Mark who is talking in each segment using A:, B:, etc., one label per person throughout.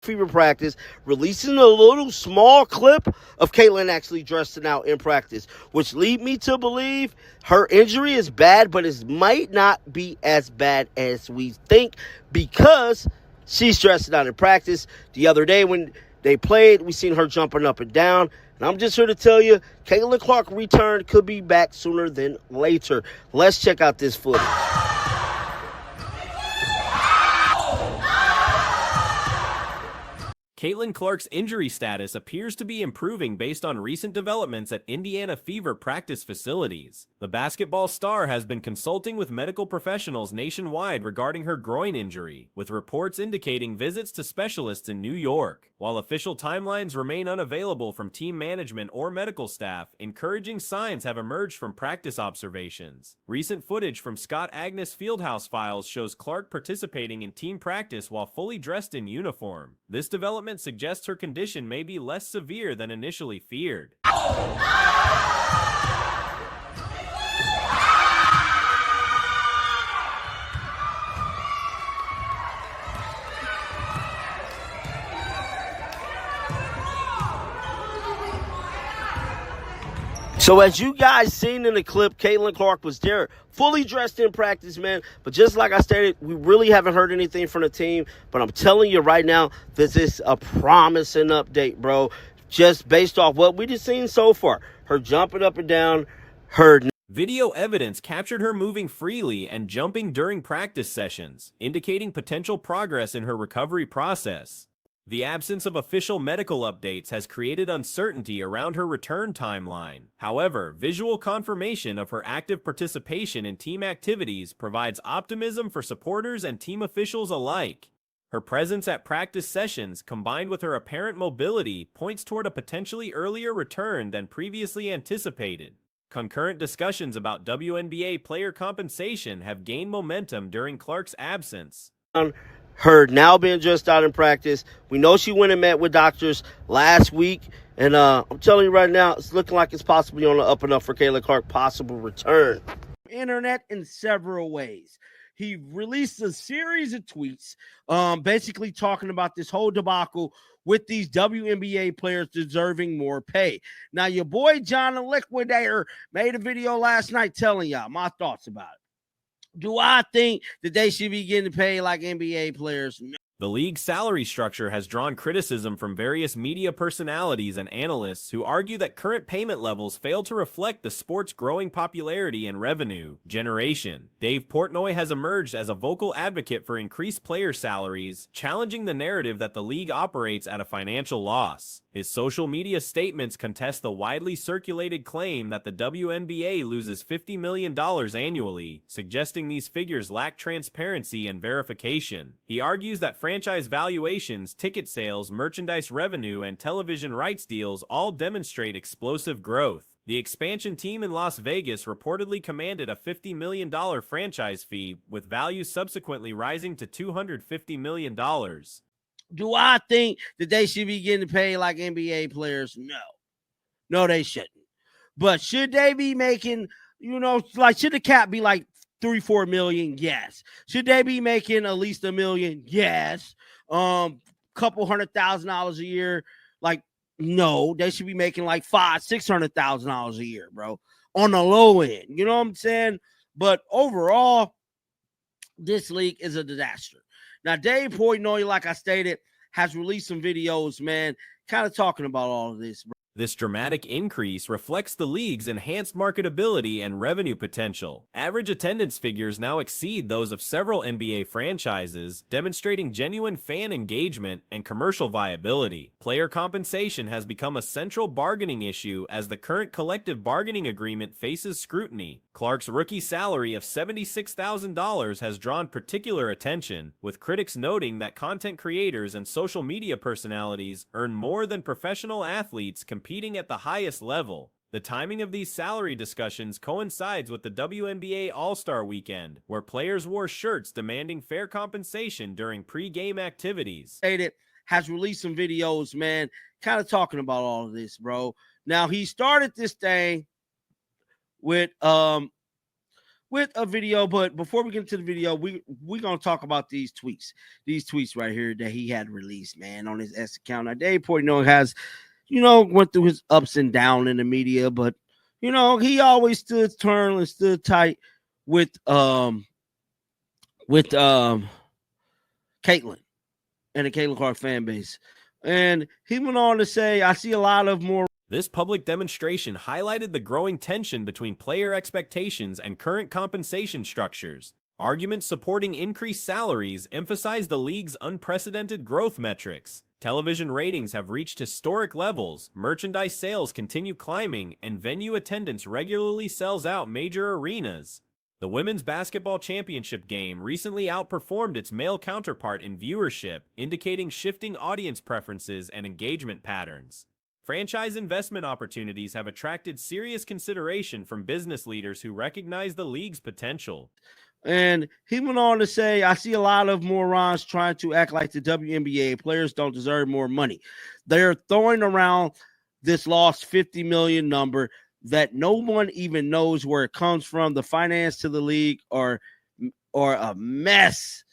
A: Fever practice, releasing a little small clip of Caitlin actually dressing out in practice, which lead me to believe her injury is bad, but it might not be as bad as we think because she's dressing out in practice. The other day when they played, we seen her jumping up and down. And I'm just here to tell you, Caitlin Clark return could be back sooner than later. Let's check out this footage.
B: Caitlin Clark's injury status appears to be improving based on recent developments at Indiana Fever practice facilities. The basketball star has been consulting with medical professionals nationwide regarding her groin injury, with reports indicating visits to specialists in New York. While official timelines remain unavailable from team management or medical staff, encouraging signs have emerged from practice observations. Recent footage from Scott Agnes Fieldhouse files shows Clark participating in team practice while fully dressed in uniform. This development suggests her condition may be less severe than initially feared.
A: So as you guys seen in the clip, Caitlin Clark was there, fully dressed in practice, man. But just like I stated, we really haven't heard anything from the team. But I'm telling you right now, this is a promising update, bro. Just based off what we just seen so far. Her jumping up and down, her...
B: Video evidence captured her moving freely and jumping during practice sessions, indicating potential progress in her recovery process. The absence of official medical updates has created uncertainty around her return timeline. However, visual confirmation of her active participation in team activities provides optimism for supporters and team officials alike. Her presence at practice sessions, combined with her apparent mobility, points toward a potentially earlier return than previously anticipated. Concurrent discussions about WNBA player compensation have gained momentum during Clark's absence.
A: Her now being just out in practice. We know she went and met with doctors last week. And I'm telling you right now, it's looking like it's possibly on the up and up for Caitlin Clark, possible return. Internet in several ways. He released a series of tweets basically talking about this whole debacle with these WNBA players deserving more pay. Now, your boy John the Liquidator made a video last night telling y'all my thoughts about it. Do I think that they should be getting paid like NBA players? No.
B: The league's salary structure has drawn criticism from various media personalities and analysts who argue that current payment levels fail to reflect the sport's growing popularity and revenue generation. Dave Portnoy has emerged as a vocal advocate for increased player salaries, challenging the narrative that the league operates at a financial loss. His social media statements contest the widely circulated claim that the WNBA loses $50 million annually, suggesting these figures lack transparency and verification. He argues that franchise valuations, ticket sales, merchandise revenue, and television rights deals all demonstrate explosive growth. The expansion team in Las Vegas reportedly commanded a $50 million franchise fee, with value subsequently rising to $250 million.
A: Do I think that they should be getting paid like NBA players? No. No, they shouldn't. But should they be making, like, should the cap be like 3-4 million? Yes. Should they be making at least $1 million? Yes. Couple $100,000 a year? Like, no. They should be making like $500,000-$600,000 a year, bro. On the low end. You know what I'm saying? But overall, this league is a disaster. Now, Dave Portnoy, like I stated, has released some videos, man, kind of talking about all of this, bro.
B: This dramatic increase reflects the league's enhanced marketability and revenue potential. Average attendance figures now exceed those of several NBA franchises, demonstrating genuine fan engagement and commercial viability. Player compensation has become a central bargaining issue as the current collective bargaining agreement faces scrutiny. Clark's rookie salary of $76,000 has drawn particular attention, with critics noting that content creators and social media personalities earn more than professional athletes competing at the highest level. The timing of these salary discussions coincides with the WNBA All-Star Weekend, where players wore shirts demanding fair compensation during pre-game activities.
A: Has released some videos, man, kind of talking about all of this, bro. Now, he started this thing with with a video. But before we get into the video, we're gonna talk about these tweets right here that he had released, man, on his S account. Now, Dave Portnoy has, went through his ups and downs in the media, but he always stood firm and stood tight with Caitlyn and the Caitlyn Clark fan base. And he went on to say, I see a lot of more.
B: This public demonstration highlighted the growing tension between player expectations and current compensation structures. Arguments supporting increased salaries emphasize the league's unprecedented growth metrics. Television ratings have reached historic levels, merchandise sales continue climbing, and venue attendance regularly sells out major arenas. The Women's Basketball Championship game recently outperformed its male counterpart in viewership, indicating shifting audience preferences and engagement patterns. Franchise investment opportunities have attracted serious consideration from business leaders who recognize the league's potential.
A: And he went on to say, I see a lot of morons trying to act like the WNBA players don't deserve more money. They're throwing around this lost 50 million number that no one even knows where it comes from. The finance to the league or a mess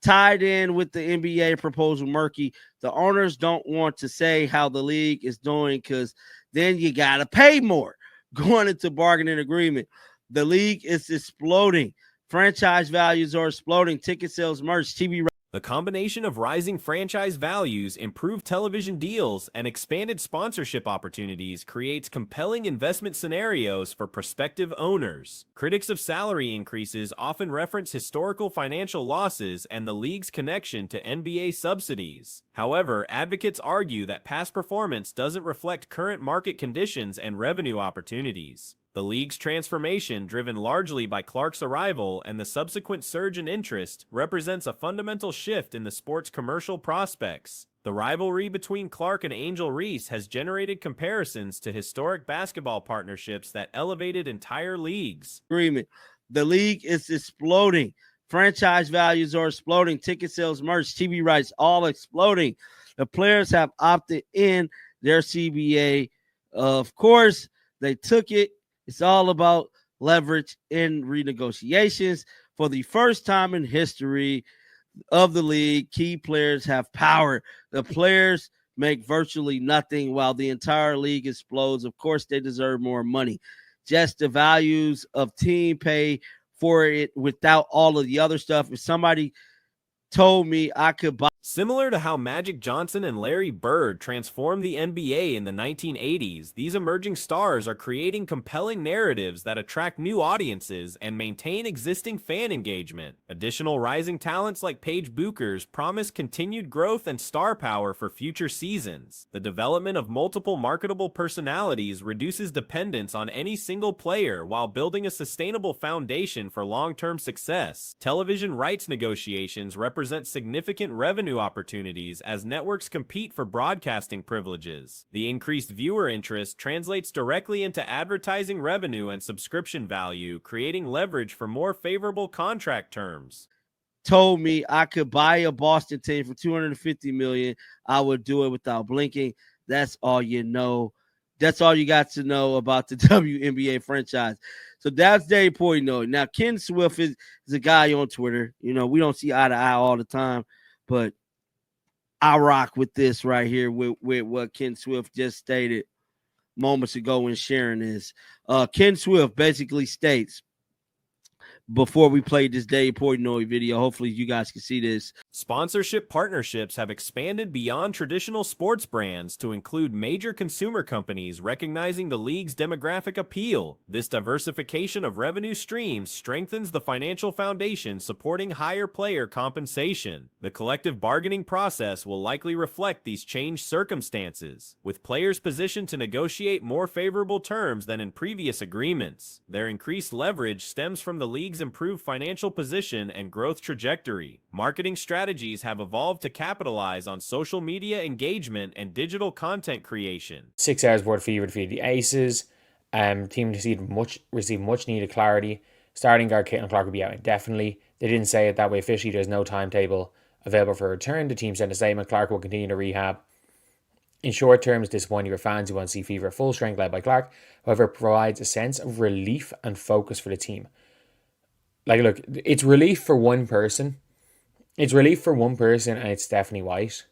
A: tied in with the NBA proposal murky. The owners don't want to say how the league is doing because then you got to pay more going into bargaining agreement. The league is exploding. Franchise values are exploding. Ticket sales, merch, TV.
B: The combination of rising franchise values, improved television deals, and expanded sponsorship opportunities creates compelling investment scenarios for prospective owners. Critics of salary increases often reference historical financial losses and the league's connection to NBA subsidies. However, advocates argue that past performance doesn't reflect current market conditions and revenue opportunities. The league's transformation, driven largely by Clark's arrival and the subsequent surge in interest, represents a fundamental shift in the sport's commercial prospects. The rivalry between Clark and Angel Reese has generated comparisons to historic basketball partnerships that elevated entire leagues.
A: Agreement. The league is exploding. Franchise values are exploding. Ticket sales, merch, TV rights, all exploding. The players have opted in their CBA. Of course, they took it. It's all about leverage in renegotiations. For the first time in history of the league, key players have power. The players make virtually nothing while the entire league explodes. Of course, they deserve more money. Just the values of team pay for it without all of the other stuff. If somebody told me I could buy.
B: Similar to how Magic Johnson and Larry Bird transformed the NBA in the 1980s, these emerging stars are creating compelling narratives that attract new audiences and maintain existing fan engagement. Additional rising talents like Paige Buchers promise continued growth and star power for future seasons. The development of multiple marketable personalities reduces dependence on any single player while building a sustainable foundation for long-term success. Television rights negotiations represent significant revenue opportunities as networks compete for broadcasting privileges. The increased viewer interest translates directly into advertising revenue and subscription value, creating leverage for more favorable contract terms.
A: Told me I could buy a Boston team for $250 million, I would do it without blinking. That's all you know. That's all you got to know about the WNBA franchise. So that's Dave Portnoy. Now, Ken Swift is a guy on Twitter. We don't see eye to eye all the time, but I rock with this right here with what Ken Swift just stated moments ago when sharing this. Ken Swift basically states, before we play this Dave Portnoy video, hopefully you guys can see this.
B: Sponsorship partnerships have expanded beyond traditional sports brands to include major consumer companies recognizing the league's demographic appeal. This diversification of revenue streams strengthens the financial foundation supporting higher player compensation. The collective bargaining process will likely reflect these changed circumstances, with players positioned to negotiate more favorable terms than in previous agreements. Their increased leverage stems from the league's improved financial position and growth trajectory. Marketing strategies have evolved to capitalize on social media engagement and digital content creation.
C: 6 hours worth fever to feed the Aces. Team received much needed clarity. Starting guard Caitlin Clark will be out indefinitely. They didn't say it that way officially. There's no timetable available for return. The team sent a statement. Clark will continue to rehab. In short terms, disappointing for fans who want to see Fever full strength led by Clark. However, it provides a sense of relief and focus for the team. Like, look, it's relief for one person. It's relief for one person, and it's Stephanie White.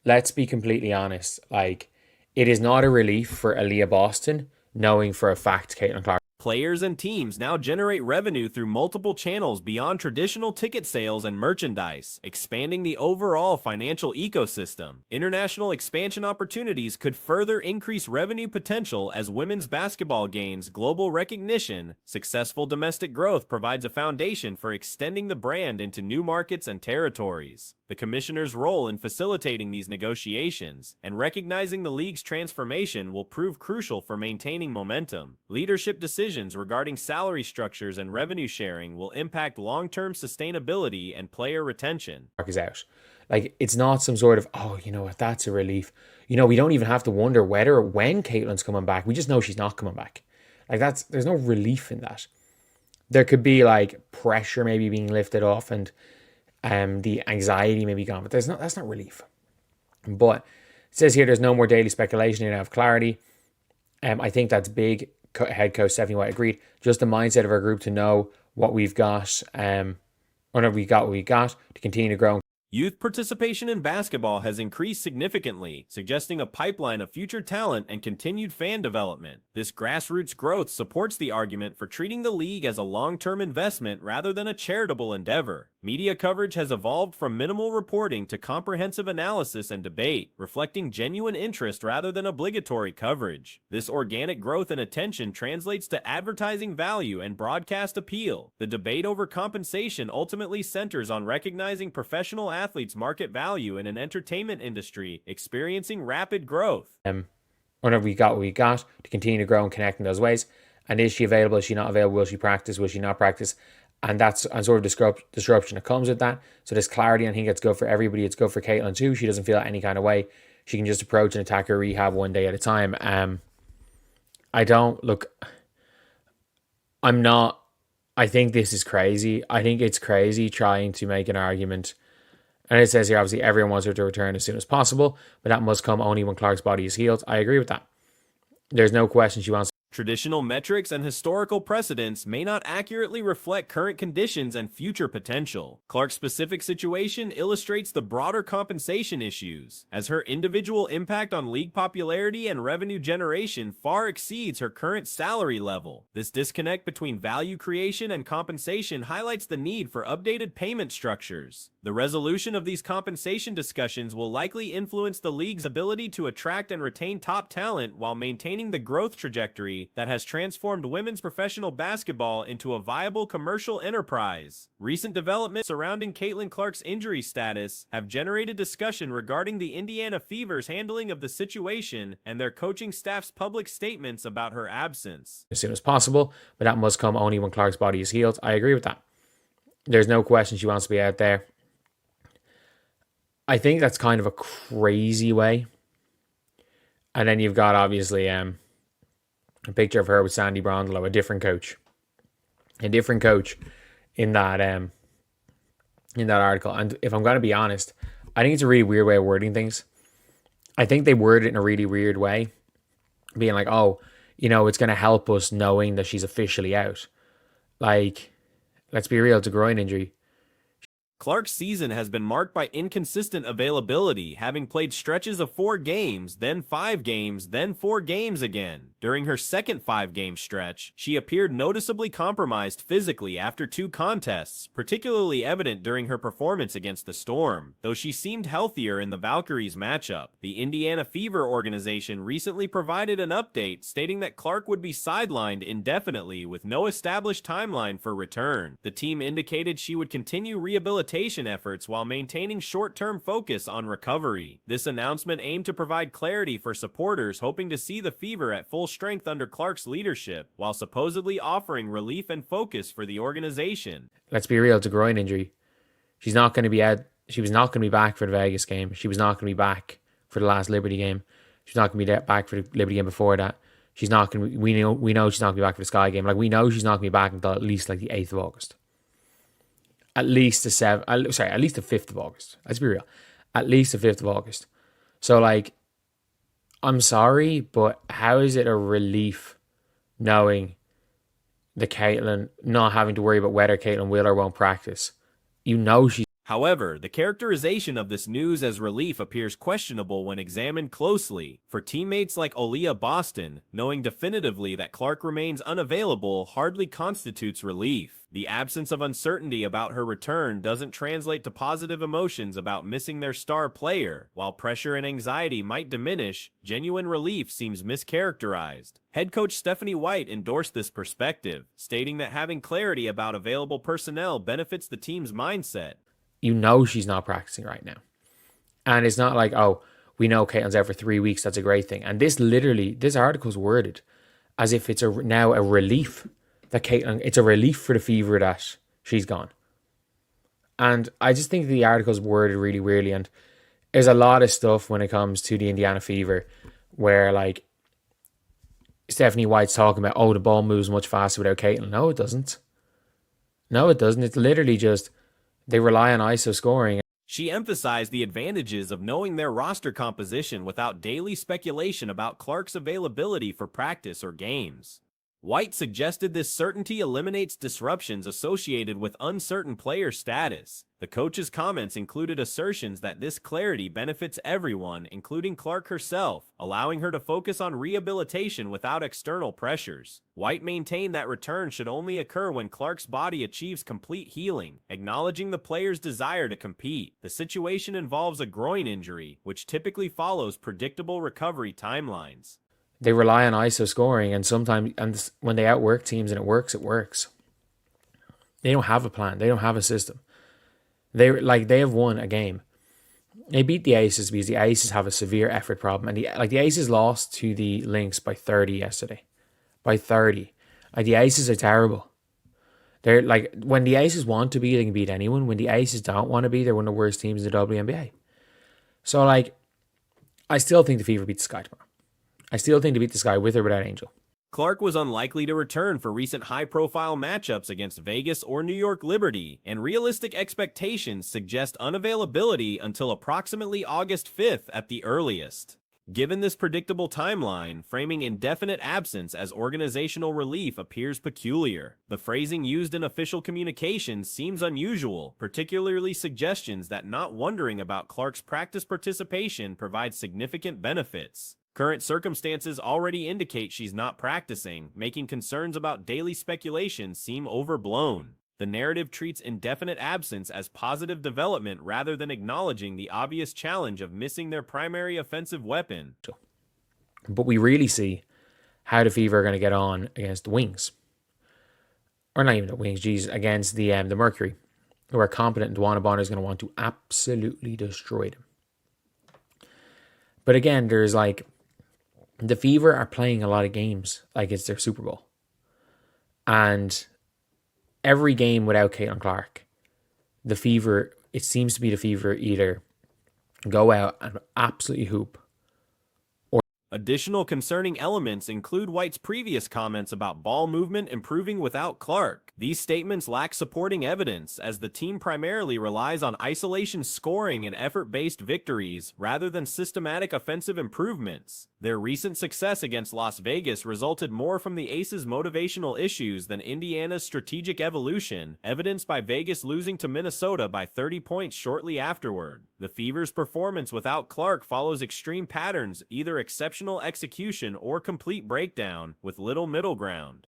C: Let's be completely honest. Like, it is not a relief for Aaliyah Boston, knowing for a fact Caitlin Clark.
B: Players and teams now generate revenue through multiple channels beyond traditional ticket sales and merchandise, expanding the overall financial ecosystem. International expansion opportunities could further increase revenue potential as women's basketball gains global recognition. Successful domestic growth provides a foundation for extending the brand into new markets and territories. The commissioner's role in facilitating these negotiations and recognizing the league's transformation will prove crucial for maintaining momentum. Leadership decisions regarding salary structures and revenue sharing will impact long-term sustainability and player retention.
C: Is out. Like, it's not some sort of, oh, you know what, that's a relief. You know, we don't even have to wonder whether or when Caitlin's coming back. We just know she's not coming back. Like, there's no relief in that. There could be like pressure maybe being lifted off, and the anxiety may be gone, but that's not relief. But it says here there's no more daily speculation and have clarity. I think that's big. Head coach Stephanie White agreed. Just the mindset of our group to know what we've got, or we got what we got to continue to grow.
B: Youth participation in basketball has increased significantly, suggesting a pipeline of future talent and continued fan development. This grassroots growth supports the argument for treating the league as a long-term investment rather than a charitable endeavor. Media coverage has evolved from minimal reporting to comprehensive analysis and debate, reflecting genuine interest rather than obligatory coverage. This organic growth and attention translates to advertising value and broadcast appeal. The debate over compensation ultimately centers on recognizing professional athletes' market value in an entertainment industry experiencing rapid growth.
C: Whenever we got what we got to continue to grow and connect in those ways. And is she available? Is she not available? Will she practice? Will she not practice? And that's a sort of disruption that comes with that. So there's clarity. I think it's good for everybody. It's good for Caitlin too. She doesn't feel any kind of way. She can just approach and attack her rehab one day at a time. I think this is crazy. I think it's crazy trying to make an argument. And it says here, obviously, everyone wants her to return as soon as possible, but that must come only when Clark's body is healed. I agree with that. There's no question she wants.
B: Traditional metrics and historical precedents may not accurately reflect current conditions and future potential. Clark's specific situation illustrates the broader compensation issues, as her individual impact on league popularity and revenue generation far exceeds her current salary level. This disconnect between value creation and compensation highlights the need for updated payment structures. The resolution of these compensation discussions will likely influence the league's ability to attract and retain top talent while maintaining the growth trajectory that has transformed women's professional basketball into a viable commercial enterprise. Recent developments surrounding Caitlin Clark's injury status have generated discussion regarding the Indiana Fever's handling of the situation and their coaching staff's public statements about her absence.
C: As soon as possible, but that must come only when Clark's body is healed. I agree with that. There's no question she wants to be out there. I think that's kind of a crazy way. And then you've got, obviously, a picture of her with Sandy Brondolo, a different coach in that article. And if I'm going to be honest, I think it's a really weird way of wording things. I think they word it in a really weird way, being like, oh, you know, it's going to help us knowing that she's officially out. Like, let's be real, it's a groin injury.
B: Clark's season has been marked by inconsistent availability, having played stretches of 4 games, then 5 games, then 4 games again. During her second 5-game stretch, she appeared noticeably compromised physically after 2 contests, particularly evident during her performance against the Storm, though she seemed healthier in the Valkyries matchup. The Indiana Fever organization recently provided an update stating that Clark would be sidelined indefinitely with no established timeline for return. The team indicated she would continue rehabilitation efforts while maintaining short-term focus on recovery. This announcement aimed to provide clarity for supporters hoping to see the Fever at full strength under Clark's leadership, while supposedly offering relief and focus for the organization.
C: Let's be real, it's a groin injury. She's not going to be out. She was not going to be back for the Vegas game. She was not going to be back for the last Liberty game. She's not going to be back for the Liberty game before that. She's not going to. We know she's not going to be back for the Sky game. Like, we know she's not going to be back until at least like the 8th of August. At least the 5th of August. Let's be real. At least the 5th of August. So, like, I'm sorry, but how is it a relief knowing the Caitlyn not having to worry about whether Caitlyn will or won't practice. You know she's
B: However, the characterization of this news as relief appears questionable when examined closely. For teammates like Aaliyah Boston, knowing definitively that Clark remains unavailable hardly constitutes relief. The absence of uncertainty about her return doesn't translate to positive emotions about missing their star player. While pressure and anxiety might diminish, genuine relief seems mischaracterized. Head coach Stephanie White endorsed this perspective, stating that having clarity about available personnel benefits the team's mindset.
C: you know she's not practicing right now. And it's not like, oh, we know Caitlyn's out for 3 weeks, that's a great thing. And this article's worded as if it's now a relief that Caitlyn, it's a relief for the Fever that she's gone. And I just think the article's worded really weirdly. And there's a lot of stuff when it comes to the Indiana Fever where, like, Stephanie White's talking about, oh, the ball moves much faster without Caitlyn. No, it doesn't. No, it doesn't. It's literally just they rely on ISO scoring.
B: She emphasized the advantages of knowing their roster composition without daily speculation about Clark's availability for practice or games. White suggested this certainty eliminates disruptions associated with uncertain player status. The coach's comments included assertions that this clarity benefits everyone, including Clark herself, allowing her to focus on rehabilitation without external pressures. White maintained that return should only occur when Clark's body achieves complete healing, acknowledging the player's desire to compete. The situation involves a groin injury, which typically follows predictable recovery timelines.
C: They rely on ISO scoring, and sometimes, and when they outwork teams and it works, it works. They don't have a plan. They don't have a system. They have won a game. They beat the Aces because the Aces have a severe effort problem, and the Aces lost to the Lynx by 30 yesterday, by 30. Like, the Aces are terrible. They're like, when the Aces want to be, they can beat anyone. When the Aces don't want to be, they're one of the worst teams in the WNBA. So, like, I still think the Fever beat the Sky tomorrow. I still think they beat the Sky with or without Angel.
B: Clark was unlikely to return for recent high-profile matchups against Vegas or New York Liberty, and realistic expectations suggest unavailability until approximately August 5th at the earliest. Given this predictable timeline, framing indefinite absence as organizational relief appears peculiar. The phrasing used in official communications seems unusual, particularly suggestions that not wondering about Clark's practice participation provides significant benefits. Current circumstances already indicate she's not practicing, making concerns about daily speculation seem overblown. The narrative treats indefinite absence as positive development rather than acknowledging the obvious challenge of missing their primary offensive weapon.
C: But we really see how the Fever are going to get on against the Wings. Or not even the Wings, against the Mercury, who are competent, and Dwana Bonner is going to want to absolutely destroy them. But again, there's like, the Fever are playing a lot of games like it's their Super Bowl. And every game without Caitlin Clark, the Fever, it seems to be the Fever either go out and absolutely hoop.
B: Additional concerning elements include White's previous comments about ball movement improving without Clark. These statements lack supporting evidence, as the team primarily relies on isolation scoring and effort-based victories, rather than systematic offensive improvements. Their recent success against Las Vegas resulted more from the Aces' motivational issues than Indiana's strategic evolution, evidenced by Vegas losing to Minnesota by 30 points shortly afterward. The Fever's performance without Clark follows extreme patterns, either exceptional execution or complete breakdown, with little middle ground.